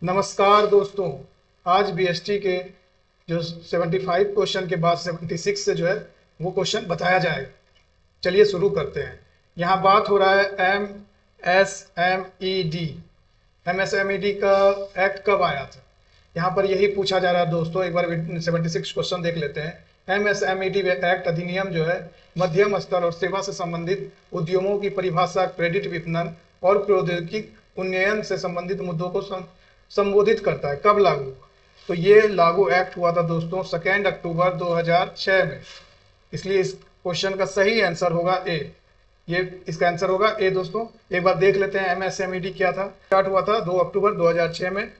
नमस्कार दोस्तों। आज बीएसटी के जो 75 क्वेश्चन के बाद 76 से जो है वो क्वेश्चन बताया जाएगा। चलिए शुरू करते हैं। यहाँ बात हो रहा है MSMED। MSMED का एक्ट कब आया था? यहाँ पर यही पूछा जा रहा है दोस्तों। एक बार 76 क्वेश्चन देख लेते हैं। MSMED एक्ट अधिनियम जो है मध्यम स्तर और सेवा से संबंधित उद्यमों की परिभाषा, क्रेडिट विपणन और प्रौद्योगिकी उन्नयन से संबंधित मुद्दों को संबोधित करता है। कब लागू हुआ? तो ये लागू एक्ट हुआ था दोस्तों 2 अक्टूबर 2006 में। इसलिए इस क्वेश्चन का सही आंसर होगा ए। ये इसका आंसर होगा ए दोस्तों। एक बार देख लेते हैं MSMED क्या था। स्टार्ट हुआ था 2 अक्टूबर 2006 में।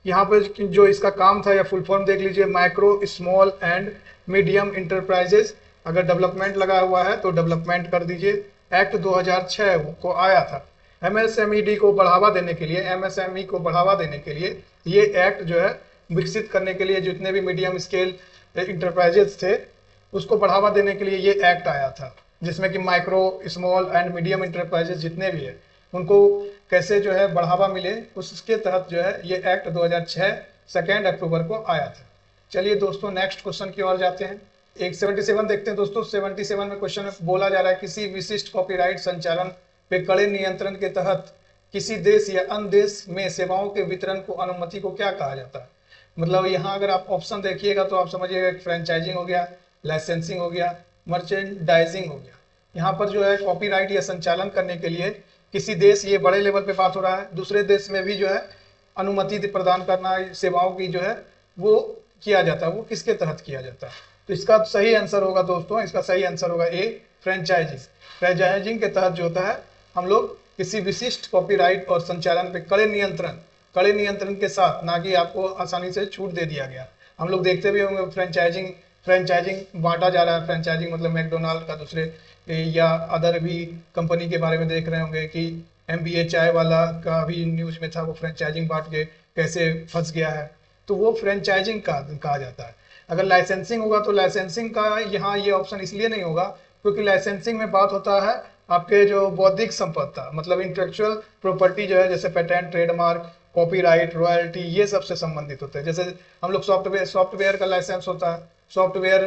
यहाँ पे जो इसका काम था या फुल फॉर्म देख लीजिए, micro small and medium enterprises. अगर डेवलपमेंट लगा हुआ है तो डेवलपमेंट कर दीजिए। एक्ट 2006 को आया था। MSMED को बढ़ावा देने के लिए, MSME को बढ़ावा देने के लिए ये एक्ट जो है विकसित करने के लिए जितने भी मीडियम स्केल इंटरप्राइजेस थे उसको बढ़ावा देने के लिए ये एक्ट आया था, जिसमें कि micro small and medium enterprises जितने भी है उनको कैसे जो है बढ़ावा मिले, उसके तहत जो है ये एक्ट 2006 2 अक्टूबर को आया था। चलिए दोस्तों नेक्स्ट क्वेश्चन की ओर जाते हैं। एक 77 देखते हैं दोस्तों। 77 में क्वेश्चन बोला जा रहा है किसी विशिष्ट कॉपीराइट संचालन पे कड़े नियंत्रण के तहत किसी देश या अन्य देश में सेवाओं के वितरण को अनुमति को क्या कहा जाता है? मतलब यहाँ अगर आप ऑप्शन देखिएगा तो आप समझिएगा फ्रेंचाइजिंग हो गया, लाइसेंसिंग हो गया, मर्चेंडाइजिंग हो गया। यहाँ पर जो है कॉपीराइट या संचालन करने के लिए किसी देश, ये बड़े लेवल पे बात हो रहा है, दूसरे देश में भी जो है अनुमति प्रदान करना सेवाओं की जो है वो किया जाता है। वो किसके तहत किया जाता है? तो इसका सही आंसर होगा दोस्तों, इसका सही आंसर होगा ए, फ्रेंचाइजिंग। फ्रेंचाइजिंग के तहत जो होता है हम लोग किसी विशिष्ट कॉपीराइट और संचालन पे कड़े नियंत्रण के साथ, ना कि आपको आसानी से छूट दे दिया गया। हम लोग देखते भी होंगे फ्रेंचाइजिंग बांटा जा रहा है। फ्रेंचाइजिंग मतलब मैकडोनाल्ड का दूसरे या अदर भी कंपनी के बारे में देख रहे होंगे कि MBA चाय वाला का भी न्यूज में था, वो फ्रेंचाइजिंग बांट के कैसे फंस गया है। तो वो फ्रेंचाइजिंग कहा जाता है। अगर लाइसेंसिंग होगा तो लाइसेंसिंग का यहाँ ये ऑप्शन इसलिए नहीं होगा क्योंकि लाइसेंसिंग में बात होता है आपके जो बौद्धिक संपदा मतलब इंटेलेक्चुअल प्रॉपर्टी जो है, जैसे पेटेंट, ट्रेडमार्क, कॉपीराइट, रॉयल्टी, ये सब से संबंधित होते हैं। जैसे हम लोग सॉफ्टवेयर का लाइसेंस होता है, सॉफ्टवेयर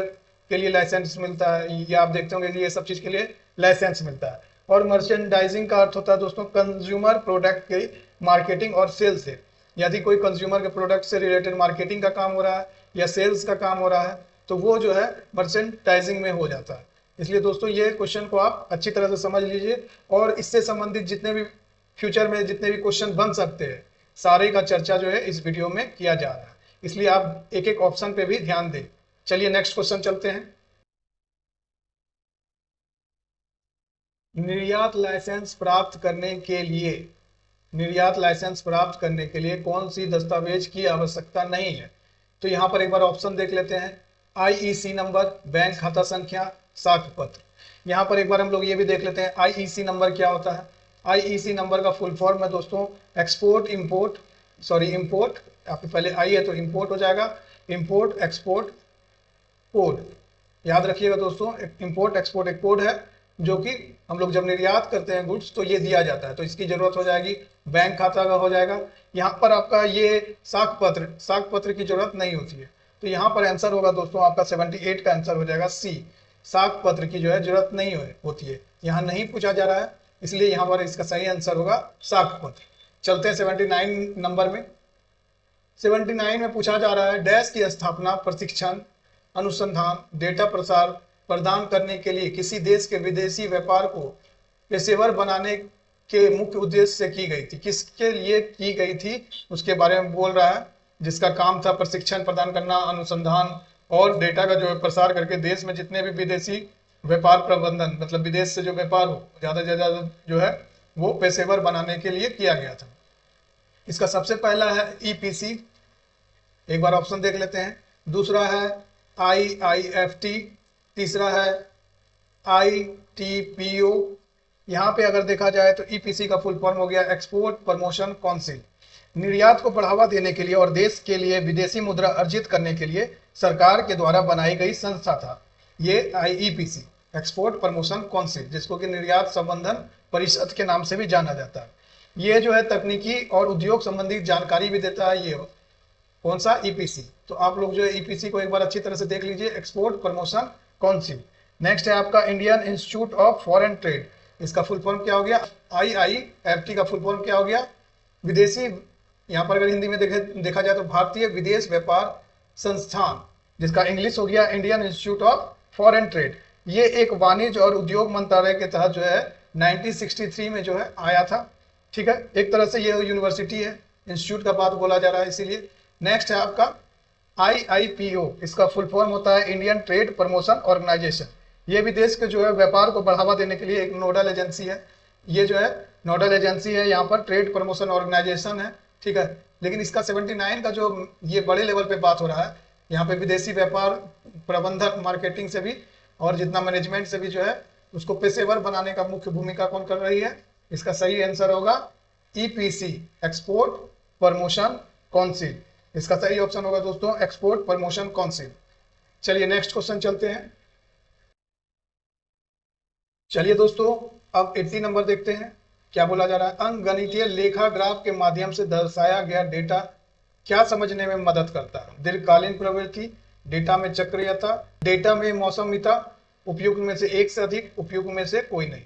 के लिए लाइसेंस मिलता है, या आप देखते होंगे ये सब चीज के लिए लाइसेंस मिलता है। और मर्चेंडाइजिंग का अर्थ होता है दोस्तों कंज्यूमर प्रोडक्ट की मार्केटिंग और सेल्स से। यदि कोई कंज्यूमर के प्रोडक्ट से रिलेटेड मार्केटिंग का काम हो रहा है या सेल्स का काम हो रहा है तो वो जो है मर्चेंडाइजिंग में हो जाता है। इसलिए दोस्तों ये क्वेश्चन को आप अच्छी तरह से समझ लीजिए और इससे संबंधित जितने भी फ्यूचर में जितने भी क्वेश्चन बन सकते हैं सारे का चर्चा जो है इस वीडियो में किया जा रहा है। इसलिए आप एक एक ऑप्शन पे भी ध्यान दें। चलिए नेक्स्ट क्वेश्चन चलते हैं। निर्यात लाइसेंस प्राप्त करने के लिए कौन सी दस्तावेज की आवश्यकता नहीं है? तो यहाँ पर एक बार ऑप्शन देख लेते हैं। IEC नंबर, बैंक खाता संख्या, साख पत्र। यहाँ पर एक बार हम लोग ये भी देख लेते हैं IEC नंबर क्या होता है। IEC नंबर का फुल फॉर्म है दोस्तों इंपोर्ट, आपके पहले आई है तो इंपोर्ट हो जाएगा, इंपोर्ट एक्सपोर्ट कोड। याद रखिएगा दोस्तों, इंपोर्ट एक्सपोर्ट एक कोड है जो कि हम लोग जब निर्यात करते हैं गुड्स तो ये दिया जाता है, तो इसकी जरूरत हो जाएगी। बैंक खाता का हो जाएगा। यहाँ पर आपका ये साख पत्र की जरूरत नहीं होती है। तो यहाँ पर आंसर होगा दोस्तों आपका 78 का आंसर हो जाएगा सी, साख पत्र की जो है जरूरत नहीं होती है। यहाँ नहीं पूछा जा रहा है इसलिए यहाँ पर इसका सही आंसर होगा साख पत्र। चलते हैं 79 नंबर में। 79 में पूछा जा रहा है डैश की स्थापना प्रशिक्षण, अनुसंधान, डेटा प्रसार प्रदान करने के लिए किसी देश के विदेशी व्यापार को पेशेवर बनाने के मुख्य उद्देश्य से की गई थी। किसके लिए की गई थी उसके बारे में बोल रहा है, जिसका काम था प्रशिक्षण प्रदान करना, अनुसंधान और डेटा का जो है प्रसार करके देश में जितने भी विदेशी व्यापार प्रबंधन मतलब विदेश से जो व्यापार हो ज्यादा से ज्यादा जो है वो पेशेवर बनाने के लिए किया गया था। इसका सबसे पहला है EPC, एक बार ऑप्शन देख लेते हैं। दूसरा है IIFT, तीसरा है ITPO। यहाँ पे अगर देखा जाए तो EPC का फुल फॉर्म हो गया एक्सपोर्ट प्रमोशन काउंसिल। निर्यात को बढ़ावा देने के लिए और देश के लिए विदेशी मुद्रा अर्जित करने के लिए सरकार के द्वारा बनाई गई संस्था था ये IEPC, एक्सपोर्ट प्रमोशन काउंसिल, जिसको कि निर्यात संबंधन परिषद के नाम से भी जाना जाता है। ये जो है तकनीकी और उद्योग संबंधी जानकारी भी देता है। ये कौन सा? ईपीसी। तो आप लोग जो है ईपीसी को एक बार अच्छी तरह से देख लीजिए, एक्सपोर्ट प्रमोशन काउंसिल। नेक्स्ट है आपका Indian institute of foreign trade, इसका फुल फॉर्म क्या हो गया? IIFT का फुल फॉर्म क्या हो गया? विदेशी, यहाँ पर अगर हिंदी में देखा जाए तो भारतीय विदेश व्यापार संस्थान, जिसका इंग्लिश हो गया Indian institute of foreign trade. ये एक वाणिज्य और उद्योग मंत्रालय के तहत जो है 1963 में जो है आया था। ठीक है, एक तरह से ये यूनिवर्सिटी है, इंस्टीट्यूट का बात बोला जा रहा है इसीलिए। नेक्स्ट है आपका IIPO, इसका फुल फॉर्म होता है इंडियन ट्रेड प्रमोशन ऑर्गेनाइजेशन। ये भी देश के जो है व्यापार को बढ़ावा देने के लिए एक नोडल एजेंसी है। ये जो है नोडल एजेंसी है, यहाँ पर ट्रेड प्रमोशन ऑर्गेनाइजेशन है। ठीक है, लेकिन इसका 79 का जो ये बड़े लेवल पे बात हो रहा है, यहाँ पे विदेशी व्यापार प्रबंधन मार्केटिंग से भी और जितना मैनेजमेंट से भी जो है उसको पेशेवर बनाने का मुख्य भूमिका कौन कर रही है? इसका सही आंसर होगा EPC, एक्सपोर्ट प्रमोशन काउंसिल। इसका सही ऑप्शन होगा दोस्तों एक्सपोर्ट प्रमोशन काउंसिल। चलिए नेक्स्ट क्वेश्चन चलते हैं। चलिए दोस्तों अब 80 नंबर देखते हैं, क्या बोला जा रहा है? अंकगणितीय लेखा ग्राफ के माध्यम से दर्शाया गया डेटा क्या समझने में मदद करता है? दीर्घकालीन प्रवृत्ति, डेटा में चक्रीयता, डेटा में मौसमिता, उपयुक्त में से एक से अधिक, उपयुक्त में से कोई नहीं।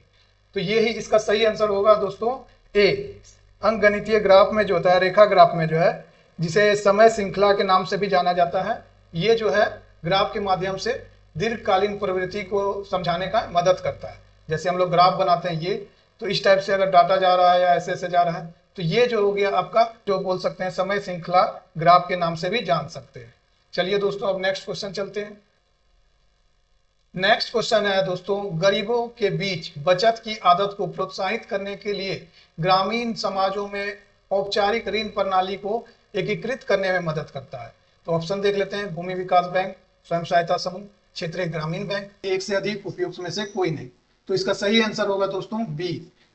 तो ये ही इसका सही आंसर होगा दोस्तों ए। अंकगणितीय ग्राफ में जो होता है, रेखा ग्राफ में जो है, जिसे समय श्रृंखला के नाम से भी जाना जाता है, ये जो है ग्राफ के माध्यम से दीर्घकालीन प्रवृत्ति को समझाने का मदद करता है। जैसे हम लोग ग्राफ बनाते हैं ये, तो इस टाइप से अगर डाटा जा रहा है या ऐसे ऐसे जा रहा है, तो ये जो हो गया आपका, जो बोल सकते हैं समय श्रृंखला ग्राफ के नाम से भी जान सकते हैं। चलिए दोस्तों अब नेक्स्ट क्वेश्चन चलते हैं। नेक्स्ट क्वेश्चन है दोस्तों, गरीबों के बीच बचत की आदत को प्रोत्साहित करने के लिए ग्रामीण समाजों में औपचारिक ऋण प्रणाली को एकीकृत करने में मदद करता है। तो ऑप्शन देख लेते हैं, भूमि विकास बैंक, स्वयं सहायता समूह, क्षेत्रीय ग्रामीण बैंक, एक से अधिक, उपयुक्त में से कोई नहीं। तो इसका सही आंसर होगा दोस्तों बी।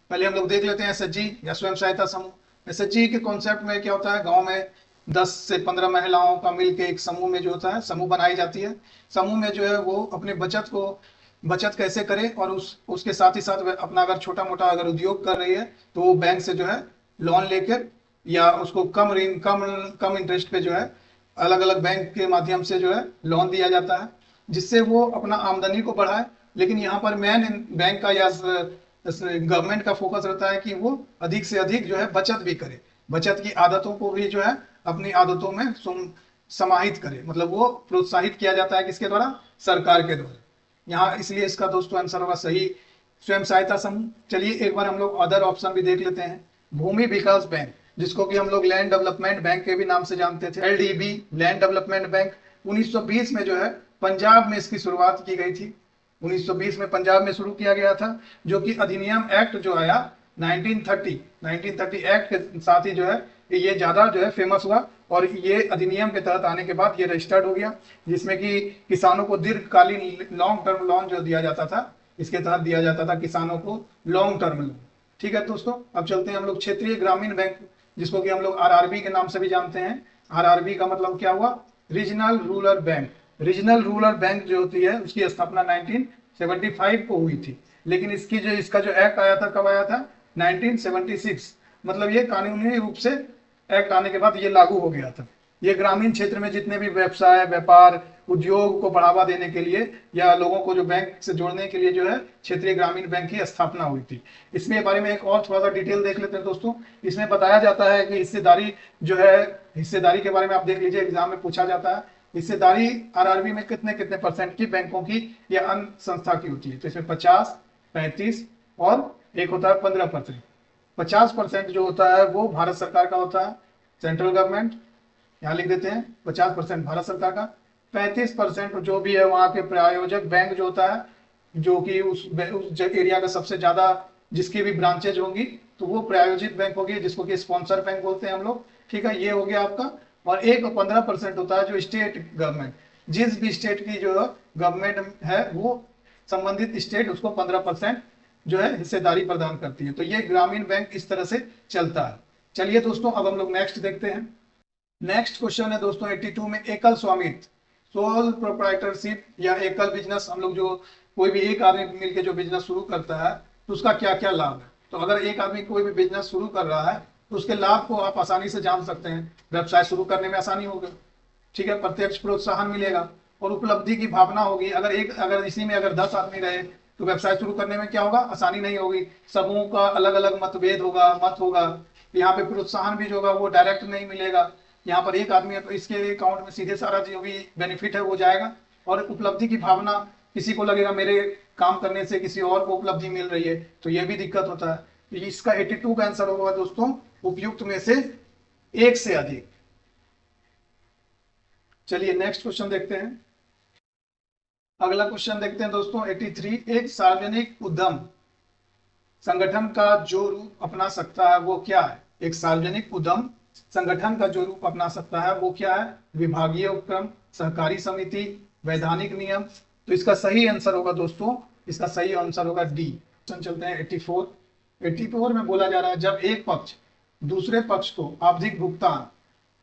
पहले हम लोग देख लेते हैं SHG या स्वयं सहायता समूह। SHG के कॉन्सेप्ट में क्या होता है, गांव में 10 से 15 महिलाओं का मिलकर एक समूह में जो होता है, समूह बनाई जाती है। समूह में जो है वो अपने बचत कैसे करे, और उसके साथ ही साथ अपना अगर छोटा मोटा अगर उद्योग कर रही है तो वो बैंक से जो है लोन लेकर या उसको कम ऋण कम इंटरेस्ट पे जो है अलग अलग बैंक के माध्यम से जो है लोन दिया जाता है, जिससे वो अपना आमदनी को बढ़ाए। लेकिन यहाँ पर मेन बैंक का या गवर्नमेंट का फोकस रहता है कि वो अधिक से अधिक जो है बचत भी करे, बचत की आदतों को भी जो है अपनी आदतों में समाहित करे, मतलब वो प्रोत्साहित किया जाता है किसके द्वारा? सरकार के द्वारा। यहाँ इसलिए इसका दोस्तों आंसर होगा सही स्वयं सहायता समूह। चलिए एक बार हम लोग अदर ऑप्शन भी देख लेते हैं। भूमि विकास बैंक, जिसको कि हम लोग लैंड डेवलपमेंट बैंक के भी नाम से जानते थे, LDB लैंड डेवलपमेंट बैंक, 1920 में जो है पंजाब में इसकी शुरुआत की गई थी। 1920 में पंजाब में शुरू किया गया था, जो कि अधिनियम एक्ट जो आया 1930 एक्ट के साथ ही जो है ये ज्यादा जो है फेमस हुआ, और ये अधिनियम के तहत आने के बाद ये रजिस्टर्ड हो गया, जिसमें कि किसानों को दीर्घकालीन लॉन्ग टर्म लोन जो दिया जाता था, इसके तहत दिया जाता था किसानों को लॉन्ग टर्म लोन। ठीक है दोस्तों, अब चलते हैं हम लोग क्षेत्रीय ग्रामीण बैंक, जिसको कि हम लोग RRB के नाम से भी जानते हैं। RRB का मतलब क्या हुआ? Regional rural bank. Regional rural bank जो होती है उसकी स्थापना 1975 को हुई थी, लेकिन इसका जो एक्ट आया था, कब आया था? 1976। मतलब ये कानूनी रूप से एक्ट आने के बाद ये लागू हो गया था। ये ग्रामीण क्षेत्र में जितने भी व्यवसाय, व्यापार, उद्योग को बढ़ावा देने के लिए या लोगों को जो बैंक से जोड़ने के लिए जो है क्षेत्रीय ग्रामीण बैंक की स्थापना हुई थी। इसमें बारे में एक और थोड़ा सा डिटेल देख लेते हैं दोस्तों। इसमें बताया जाता है कि हिस्सेदारी जो है, हिस्सेदारी के बारे में आप देख लीजिए, एग्जाम में पूछा जाता है हिस्सेदारी RRB में कितने कितने परसेंट की बैंकों की या अन्य संस्था की होती है। तो इसमें 50, 35 और एक होता है 15%। 50% जो होता है वो भारत सरकार का होता है, सेंट्रल गवर्नमेंट, यहाँ लिख देते हैं 50% भारत सरकार का। 35% जो भी है वहाँ के प्रायोजक बैंक जो होता है, जो कि उस एरिया का सबसे ज्यादा जिसकी भी ब्रांचेज होंगी तो वो प्रायोजित बैंक होगी, जिसको कि स्पॉन्सर बैंक बोलते हैं हम लोग। ठीक है, ये हो गया आपका। और एक 15% होता है जो स्टेट गवर्नमेंट, जिस भी स्टेट की जो गवर्नमेंट है वो संबंधित स्टेट उसको 15% जो है हिस्सेदारी प्रदान करती है। तो ये ग्रामीण बैंक इस तरह से चलता है। चलिए दोस्तों अब हम लोग नेक्स्ट देखते हैं। नेक्स्ट क्वेश्चन है दोस्तों 82 में, एकल स्वामित्व, सोल प्रोप्राइटरशिप या एकल बिजनेस, हम लोग जो कोई भी एक आदमी मिलकर जो बिजनेस शुरू करता है तो उसका क्या क्या लाभ है। तो अगर एक आदमी कोई भी बिजनेस शुरू कर रहा है तो उसके लाभ को आप आसानी से जान सकते हैं। व्यवसाय शुरू करने में आसानी होगी, ठीक है, प्रत्यक्ष प्रोत्साहन मिलेगा और उपलब्धि की भावना होगी। अगर इसी में अगर 10 आदमी रहे तो व्यवसाय शुरू करने में क्या होगा, आसानी नहीं होगी। समूह का अलग अलग मतभेद होगा, मत होगा। यहाँ पे प्रोत्साहन भी जो होगा वो डायरेक्ट नहीं मिलेगा। यहाँ पर एक आदमी है तो इसके अकाउंट में सीधे सारा जो भी बेनिफिट है वो जाएगा। और उपलब्धि की भावना, किसी को लगेगा मेरे काम करने से किसी और को उपलब्धि मिल रही है, तो ये भी दिक्कत होता है। तो इसका 82 का आंसर होगा दोस्तों उपयुक्त में से एक से अधिक। चलिए नेक्स्ट क्वेश्चन देखते हैं। अगला क्वेश्चन देखते हैं दोस्तों 83। एक सार्वजनिक उद्यम संगठन का जो रूप अपना सकता है वो क्या है? एक सार्वजनिक उद्यम संगठन का जो रूप अपना सकता है वो क्या है? विभागीय उपक्रम, सहकारी समिति, वैधानिक नियम। तो इसका सही आंसर होगा दोस्तों, इसका सही आंसर होगा डी। चलते हैं 84 में बोला जा रहा है जब एक पक्ष दूसरे पक्ष को आवधिक भुगतान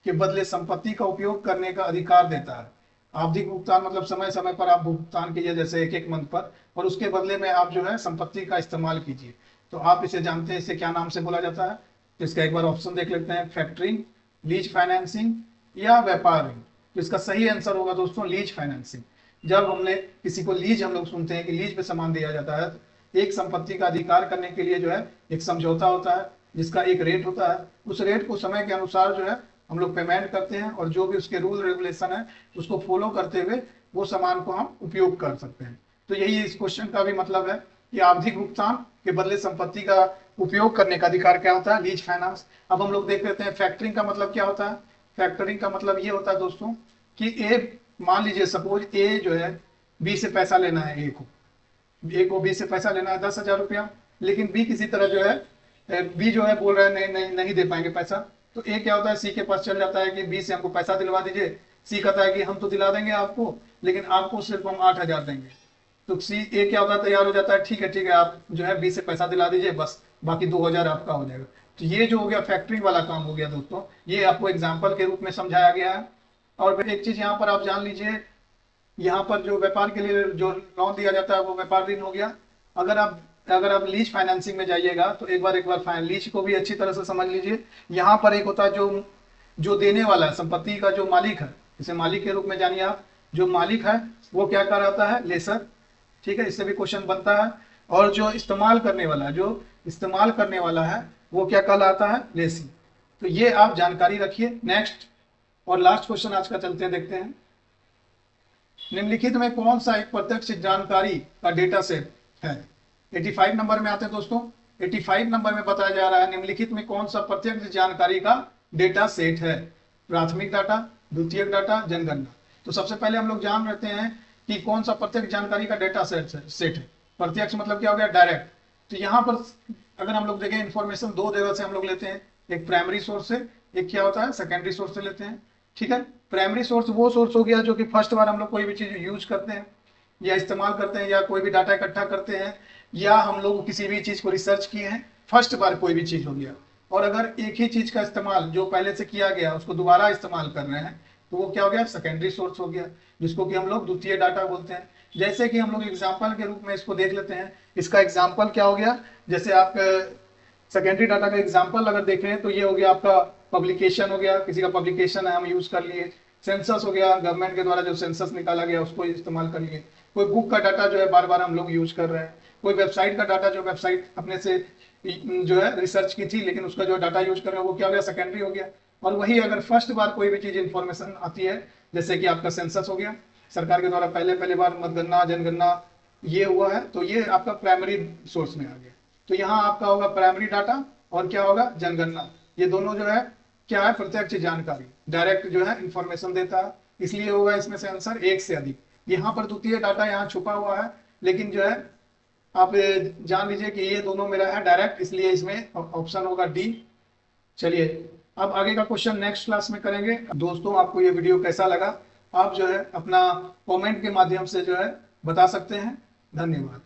के बदले संपत्ति का उपयोग करने का अधिकार देता है। आवधिक भुगतान मतलब समय समय पर आप भुगतान कीजिए, जैसे एक मंथ पर, और उसके बदले में आप जो है संपत्ति का इस्तेमाल कीजिए। तो आप इसे जानते हैं, इसे क्या नाम से बोला जाता है? तो इसका एक बार ऑप्शन देख लेते हैं, फैक्टरिंग, लीज फाइनेंसिंग या व्यापार ऋण। तो इसका सही आंसर होगा दोस्तों लीज फाइनेंसिंग। जब हमने किसी को लीज, हम लोग सुनते हैं कि लीज पे सामान दिया जाता है, एक संपत्ति का अधिकार करने के लिए जो है एक समझौता होता है जिसका एक रेट होता है। उस रेट को समय के अनुसार जो है हम लोग पेमेंट करते हैं और जो भी उसके रूल रेगुलेशन है उसको फॉलो करते हुए वो सामान को हम उपयोग कर सकते हैं। तो यही इस क्वेश्चन का भी मतलब है कि आवधिक भुगतान के बदले संपत्ति का उपयोग करने का अधिकार क्या होता है? Lease finance. अब हम लोग देख लेते हैं फैक्टरिंग का मतलब क्या होता है। फैक्टरिंग का मतलब ये होता है दोस्तों कि ए, मान लीजिए सपोज ए जो है बी से पैसा लेना है, ए को बी से पैसा लेना है 10,000 रुपया, लेकिन बी किसी तरह जो है बी जो है बोल रहा है नहीं दे पाएंगे पैसा। तो ए क्या होता है, सी के पास चल जाता है कि बी से हमको पैसा दिलवा दीजिए। सी कहता है कि हम तो दिला देंगे आपको, लेकिन आपको सिर्फ हम 8,000 देंगे। तो सी ए क्या होता है, तैयार हो जाता है, ठीक है आप जो है बी से पैसा दिला दीजिए, बस बाकी 2,000 आपका हो जाएगा। तो ये जो हो गया फैक्टरिंग वाला काम हो गया दोस्तों, ये आपको एग्जाम्पल के रूप में समझाया गया है। और फिर एक चीज यहाँ पर आप जान लीजिए, यहाँ पर जो व्यापार के लिए जो लोन दिया जाता है वो व्यापार ऋण हो गया। अगर आप लीज फाइनेंसिंग में जाइएगा तो एक बार लीज को भी अच्छी तरह से समझ लीजिए। यहाँ पर एक होता है जो देने वाला है, संपत्ति का जो मालिक है, इसे मालिक के रूप में जानिए आप। जो मालिक है वो क्या कहलाता है? लेसर, ठीक है, इससे भी क्वेश्चन बनता है। और जो इस्तेमाल करने वाला है वो क्या कहलाता है? लेसी। तो ये आप जानकारी रखिए। नेक्स्ट और लास्ट क्वेश्चन आज का चलते हैं, देखते हैं। निम्नलिखित में कौन सा एक प्रत्यक्ष जानकारी का डेटा सेट है? 85 नंबर में आते हैं दोस्तों। 85 नंबर में बताया जा रहा है निम्नलिखित में कौन सा प्रत्यक्ष जानकारी का डेटा सेट है? प्राथमिक डाटा, द्वितीयक डाटा, जनगणना। तो सबसे पहले हम लोग जान लेते हैं कि कौन सा प्रत्यक्ष जानकारी का डेटा सेट है। प्रत्यक्ष मतलब क्या हो गया? डायरेक्ट। तो यहाँ पर अगर हम लोग देखें इंफॉर्मेशन दो जगह से हम लोग लेते हैं, एक प्राइमरी सोर्स से, एक क्या होता है सेकेंडरी सोर्स से लेते हैं, ठीक है। प्राइमरी सोर्स वो सोर्स हो गया जो कि फर्स्ट बार हम लोग कोई भी चीज यूज करते हैं या इस्तेमाल करते हैं या कोई भी डाटा इकट्ठा करते हैं या हम लोग किसी भी चीज को रिसर्च किए हैं, फर्स्ट बार कोई भी चीज हो गया। और अगर एक ही चीज का इस्तेमाल जो पहले से किया गया उसको दोबारा इस्तेमाल कर रहे हैं तो वो क्या हो गया? सेकेंडरी सोर्स हो गया, जिसको कि हम लोग द्वितीय डाटा बोलते हैं। जैसे कि हम लोग एग्जाम्पल के रूप में इसको देख लेते हैं। इसका एग्जाम्पल क्या हो गया? जैसे आप सेकेंडरी डाटा का एग्जाम्पल अगर देखें तो ये हो गया आपका पब्लिकेशन हो गया, किसी का पब्लिकेशन है हम यूज कर लिए। सेंसस हो गया, गवर्नमेंट के द्वारा जो सेंसस निकाला गया उसको इस्तेमाल कर लिए। कोई बुक का डाटा जो है बार बार हम लोग यूज कर रहे हैं। कोई वेबसाइट का डाटा जो वेबसाइट अपने से जो है रिसर्च की थी लेकिन उसका जो डाटा यूज कर रहे हैं वो क्या हो गया? सेकेंडरी हो गया। और वही अगर फर्स्ट बार कोई भी चीज इंफॉर्मेशन आती है, जैसे कि आपका सेंसस हो गया, सरकार के द्वारा पहले बार मतगणना जनगणना ये हुआ है, तो ये आपका प्राइमरी सोर्स में आ गया। तो यहाँ आपका होगा प्राइमरी डाटा और क्या होगा? जनगणना। ये दोनों जो है क्या है? प्रत्यक्ष जानकारी, डायरेक्ट जो है इंफॉर्मेशन देता है, इसलिए होगा इसमें से आंसर एक से अधिक। यहाँ पर द्वितीय डाटा यहाँ छुपा हुआ है, लेकिन जो है आप जान लीजिए कि ये दोनों मेरा है डायरेक्ट, इसलिए इसमें ऑप्शन होगा डी। चलिए अब आगे का क्वेश्चन नेक्स्ट क्लास में करेंगे। दोस्तों आपको ये वीडियो कैसा लगा आप जो है अपना कमेंट के माध्यम से जो है बता सकते हैं। धन्यवाद।